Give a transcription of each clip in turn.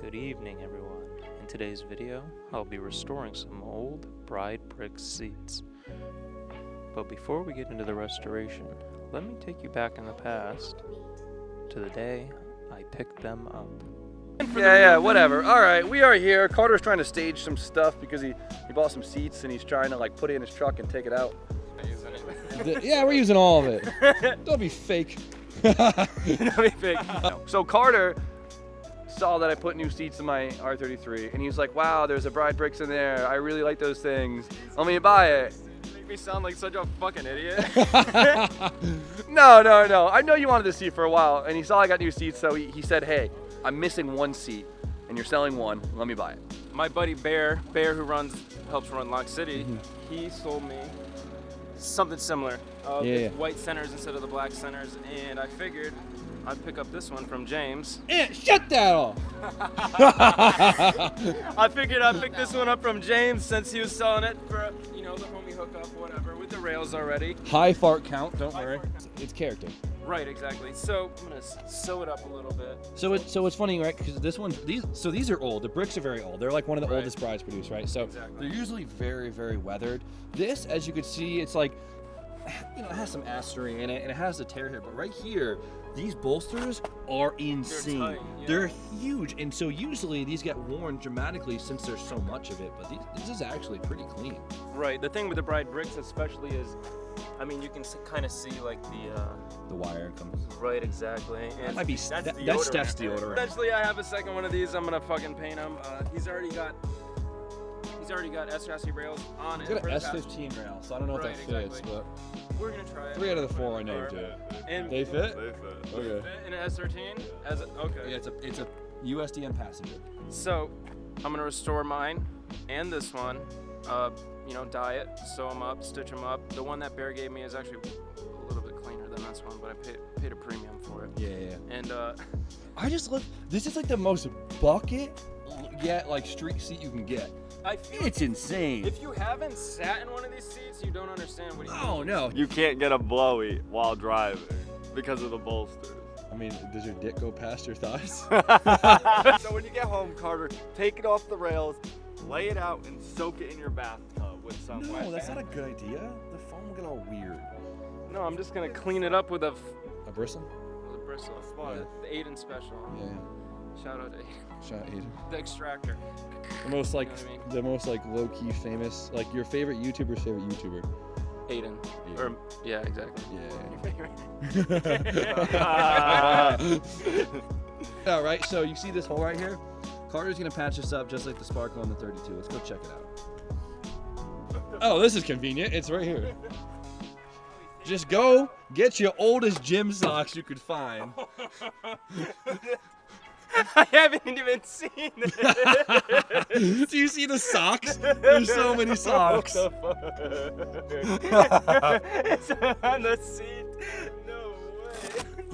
Good evening, everyone. In today's video, I'll be restoring some old Bride Brix seats. But before we get into the restoration, let me take you back in the past to the day I picked them up. Yeah, whatever. All right, we are here. Carter's trying to stage some stuff because he bought some seats and he's trying to like put it in his truck and take it out. Yeah, we're using all of it. Don't be fake. Don't be fake. So Carter saw that I put new seats in my R33 and he's like, wow, there's a Bride Brix in there. I really like those things. Let me buy it. Make me sound like such a fucking idiot. No. I know you wanted the seat for a while and he saw I got new seats, so he said, hey, I'm missing one seat and you're selling one. Let me buy it. My buddy Bear who helps run Lock City, he sold me something similar. White centers instead of the black centers, and I figured I'd pick up this one from James. Shut that off! I figured I'd pick this one up from James since he was selling it for, the homie hookup, whatever, with the rails already. High fart count, don't worry. It's character. Right, exactly. So I'm gonna sew it up a little bit. So it's funny, right? Because these are old. The bricks are very old. They're like one of the oldest brides produced, right? So they're usually very, very weathered. This, as you can see, it's like, it has some astery in it and it has the tear here, but right here, these bolsters are insane. They're tight, yeah. They're huge, and so usually these get worn dramatically since there's so much of it, but this is actually pretty clean. Right. The thing with the Bride Brix especially is, you can kind of see like The wire comes. Right, exactly. And That might be that's Steph's deodorant. Eventually, I have a second one of these. I'm gonna fucking paint him. He's already got S-chassis rails on it. It's got an S15 rail, so I don't know if that fits, but we're gonna try it. 3 out of the 4 I know do. And They fit? They fit. Okay. in an S13? Okay. Yeah, it's a USDM passenger. So, I'm gonna restore mine and this one. Dye it, sew them up, stitch them up. The one that Bear gave me is actually a little bit cleaner than this one, but I paid a premium for it. Yeah. And I just look. This is like the most bucket, like street seat you can get. I feel It's insane. if you haven't sat in one of these seats, you don't understand what you mean. Oh no. You can't get a blowy while driving because of the bolsters. I mean, does your dick go past your thighs? So when you get home, Carter, take it off the rails, lay it out, and soak it in your bathtub with some wet. No, that's not a good idea. The foam will get all weird. No, I'm just gonna clean it up with a bristle? bristle. Yeah. The Aiden special. Yeah. Shout out to Aiden. Shout out Aiden. The extractor. The most like, You know what I mean? the most like low key famous, like your favorite YouTuber's favorite YouTuber. Aiden. Or yeah, exactly. All right, so you see this hole right here? Carter's gonna patch this up just like the sparkle on the 32. Let's go check it out. Oh, this is convenient. It's right here. Just go get your oldest gym socks you could find. I haven't even seen it. Do you see the socks? There's so many socks. It's on the seat. No way.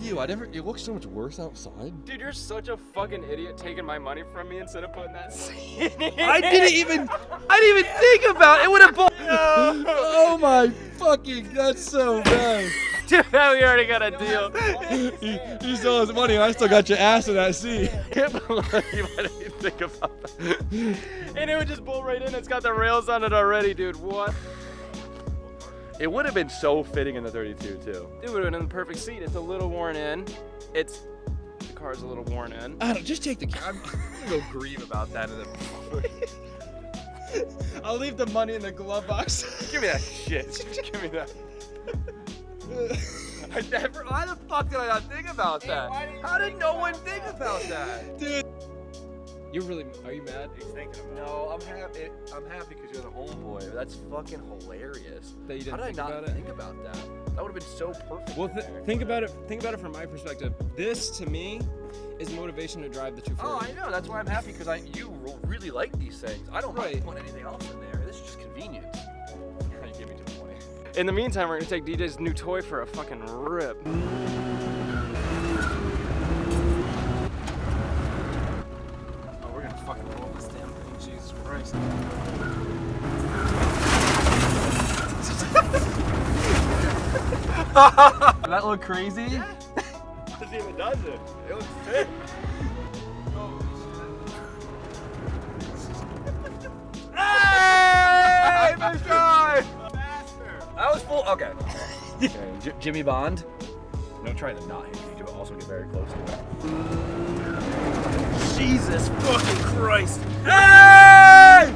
Ew, it looks so much worse outside. Dude, you're such a fucking idiot taking my money from me instead of putting that seat in. I didn't even think about it. It would have bought. Oh my fucking, that's so bad. Dude, we already got a deal. You stole his money and I still got your ass in that seat. I can't believe I didn't think about that. And it would just bolt right in. It's got the rails on it already, dude. What? It would have been so fitting in the 32 too. It would have been in the perfect seat. It's a little worn in. The car's a little worn in. I don't, just take the. I'm gonna go grieve about that in I'll leave the money in the glove box. Give me that shit. Just give me that. Why the fuck did I not think about that? How did no one think about that? Dude. Are you mad? He's thinking about it. No, I'm happy. I'm happy because you're the homeboy. That's fucking hilarious. That you How didn't did I think not about it? think about that? That would have been so perfect. Well, think about it. Think about it from my perspective. This, to me, is motivation to drive the 240. Oh, I know. That's why I'm happy because you really like these things. I don't Right. put anything else in there. This is just convenience. You give me 220. In the meantime, we're gonna take DJ's new toy for a fucking rip. Oh, we're gonna fucking roll this damn thing. Jesus Christ. That look crazy? It even does it. It looks sick. Nice try! I was full. Okay. Jimmy Bond. Don't try to not hit me. Do also get very close to it. Jesus fucking Christ! Hey!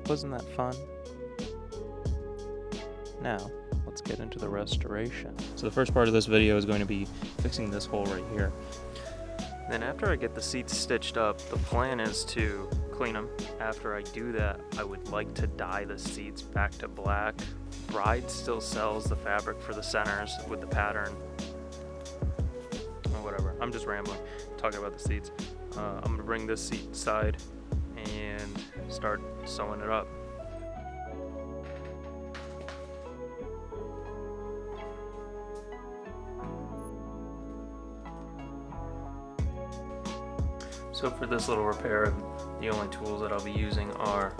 Wasn't that fun? Now, let's get into the restoration. So the first part of this video is going to be fixing this hole right here. Then after I get the seats stitched up, the plan is to clean them. After I do that, I would like to dye the seats back to black. Bride still sells the fabric for the centers with the pattern. Or whatever, I'm just rambling, talking about the seats. I'm gonna bring this seat side and start sewing it up. So for this little repair, the only tools that I'll be using are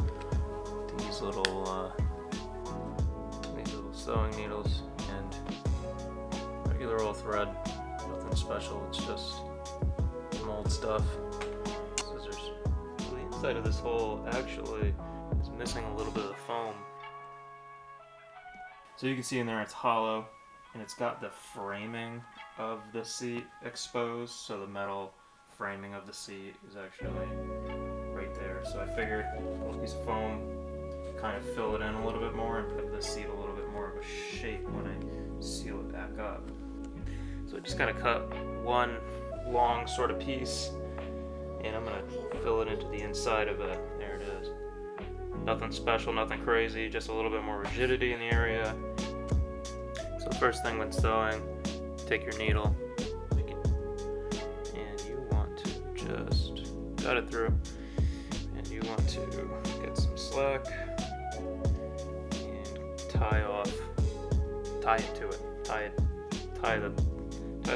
these little sewing needles and regular old thread. Nothing special, it's just mold stuff. Scissors. So the inside of this hole actually is missing a little bit of the foam. So you can see in there it's hollow and it's got the framing of the seat exposed, so the metal framing of the seat is actually right there. So I figured a little piece of foam, kind of fill it in a little bit more and give the seat a little bit more of a shape when I seal it back up. So I just kind of cut one long sort of piece and I'm going to fill it into the inside of it. There it is. Nothing special, nothing crazy, just a little bit more rigidity in the area. So the first thing when sewing, take your needle just cut it through, and you want to get some slack and tie it to it, tie the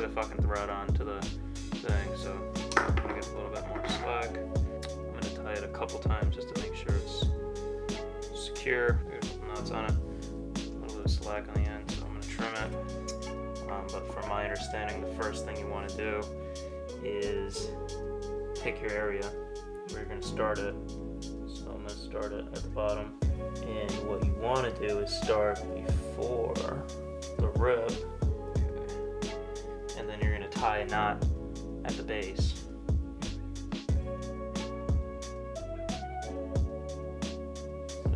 fucking thread onto the thing. So I'm gonna get a little bit more slack. I'm gonna tie it a couple times just to make sure it's secure. I got a couple knots on it, a little bit of slack on the end, so I'm gonna trim it. But from my understanding, the first thing you want to do is pick your area where you're going to start it. So I'm going to start it at the bottom, and what you want to do is start before the rib, and then you're going to tie a knot at the base.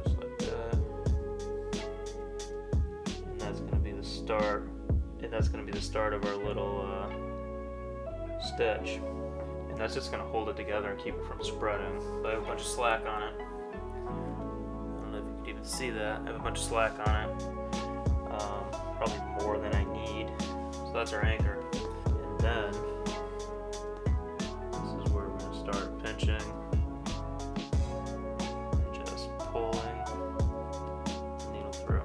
Just like that. And that's going to be the start, and that's going to be the start of our little stitch. That's just going to hold it together and keep it from spreading. But I have a bunch of slack on it. I don't know if you can even see that. I have a bunch of slack on it. Probably more than I need. So that's our anchor. And then, this is where we're going to start pinching. And just pulling the needle through.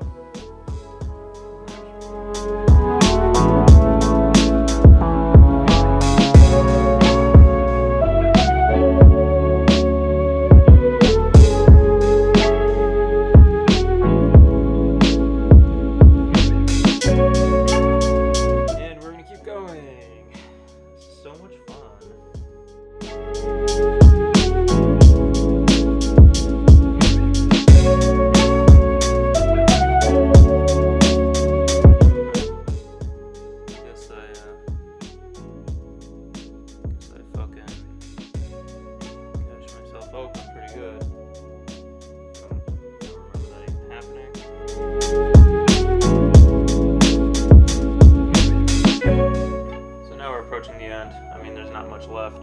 approaching the end. I mean, there's not much left,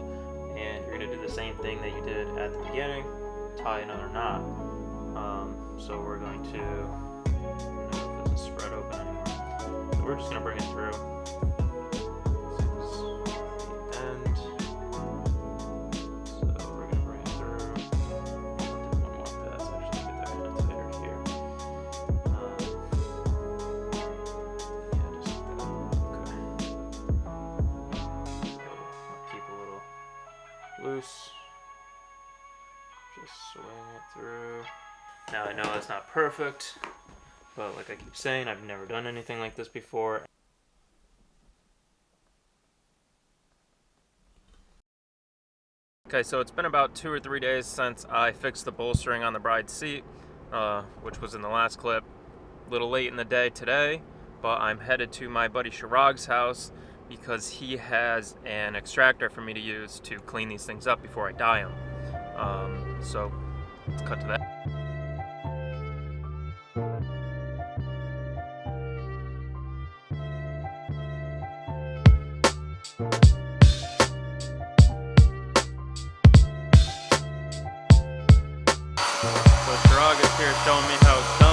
and you're going to do the same thing that you did at the beginning, tie another knot. So we're going to, I don't know if it's a spread open anymore, so we're just going to bring it through. This is the end. So we're going to bring it through. I'll do one more pass actually to get that kind of tighter here. Yeah, just like that. Okay. So I'll keep a little loose. Just swing it through. Now I know it's not perfect, but like I keep saying, I've never done anything like this before. Okay, so it's been about 2 or 3 days since I fixed the bolstering on the Bride seat, which was in the last clip. A little late in the day today, but I'm headed to my buddy Chirag's house because he has an extractor for me to use to clean these things up before I dye them. So let's cut to that. So Chirag is here showing me how it's done.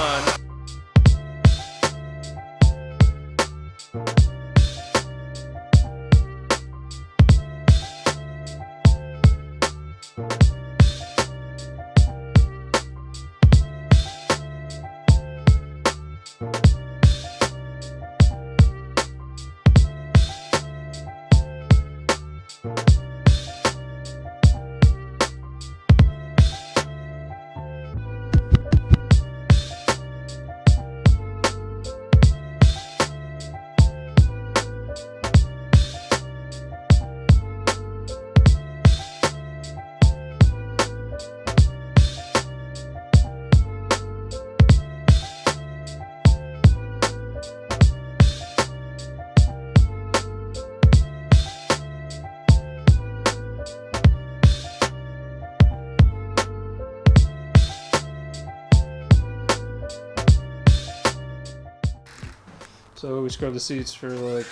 So we scrubbed the seats for like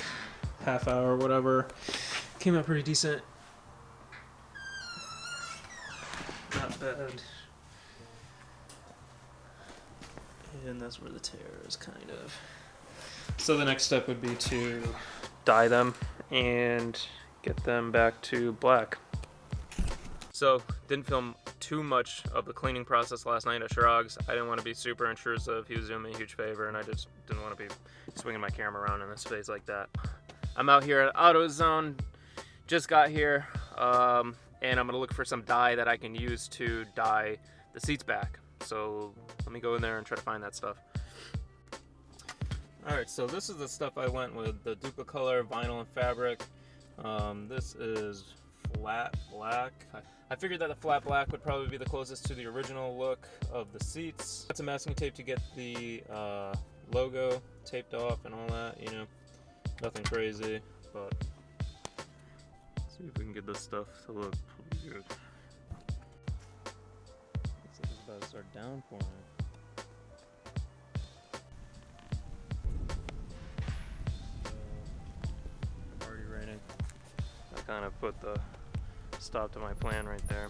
half hour or whatever. Came out pretty decent. Not bad. And that's where the tear is, kind of. So the next step would be to dye them and get them back to black. So didn't film too much of the cleaning process last night at Chirag's. I didn't want to be super intrusive. He was doing me a huge favor, and I just didn't want to be swinging my camera around in his face like that. I'm out here at AutoZone, just got here, and I'm gonna look for some dye that I can use to dye the seats back. So let me go in there and try to find that stuff. Alright, so this is the stuff I went with, the Duplicolor vinyl and fabric. This is flat black. I figured that the flat black would probably be the closest to the original look of the seats. Got some masking tape to get the logo taped off and all that, you know, nothing crazy, but let's see if we can get this stuff to look pretty good. Looks like it's about to start downpouring. Already raining. I kind of put the stop to my plan right there.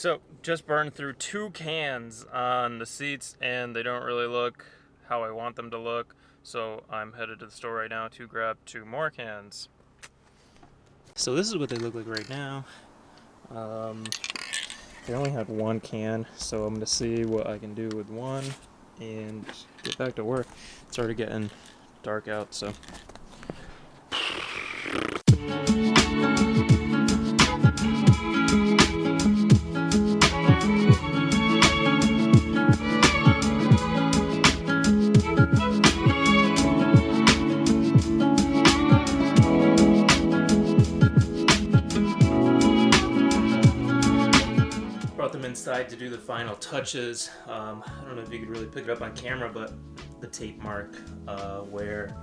So just burned through 2 cans on the seats and they don't really look how I want them to look. So I'm headed to the store right now to grab 2 more cans. So this is what they look like right now. They only had 1 can, so I'm gonna see what I can do with 1 and get back to work. It's already getting dark out, so. Brought them inside to do the final touches. I don't know if you could really pick it up on camera, but the tape mark where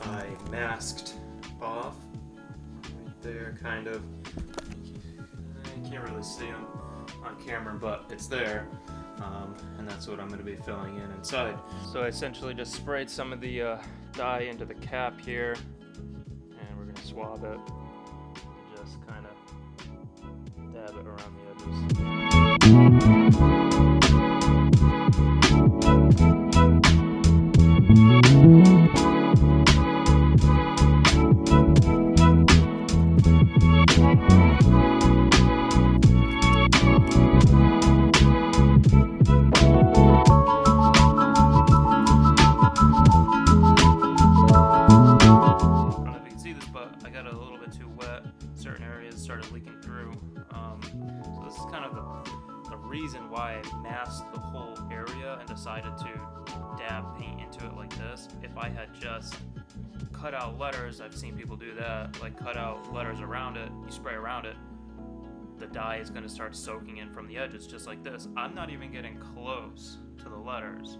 I masked off, right there, kind of. You can't really see them on camera, but it's there, and that's what I'm going to be filling in inside. So I essentially just sprayed some of the dye into the cap here, and we're gonna swab it. Just kind of dab it around the edges. Certain areas started leaking through. So this is kind of the reason why I masked the whole area and decided to dab paint into it like this. If I had just cut out letters, I've seen people do that, like cut out letters around it, you spray around it, the dye is going to start soaking in from the edges just like this. I'm not even getting close to the letters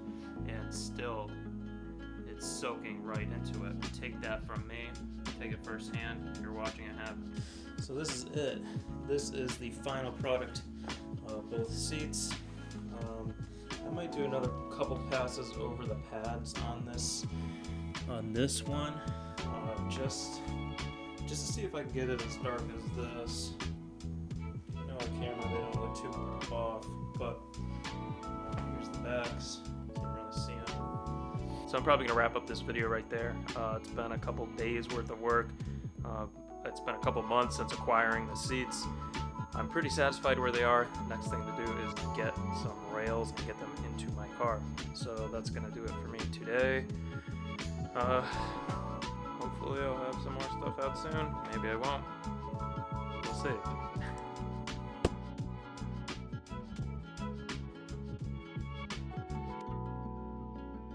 and still it's soaking right into it. Take that from me, take it firsthand, you're watching it happen. So this is it. This is the final product of both seats. I might do another couple passes over the pads on this one, just to see if I can get it as dark as this. I know on camera they don't look too off, but here's the backs. You can really see them. So I'm probably gonna wrap up this video right there. It's been a couple days worth of work. It's been a couple months since acquiring the seats. I'm pretty satisfied where they are. Next thing to do is get some rails and get them into my car. So that's gonna do it for me today. Hopefully I'll have some more stuff out soon. Maybe I won't. We'll see.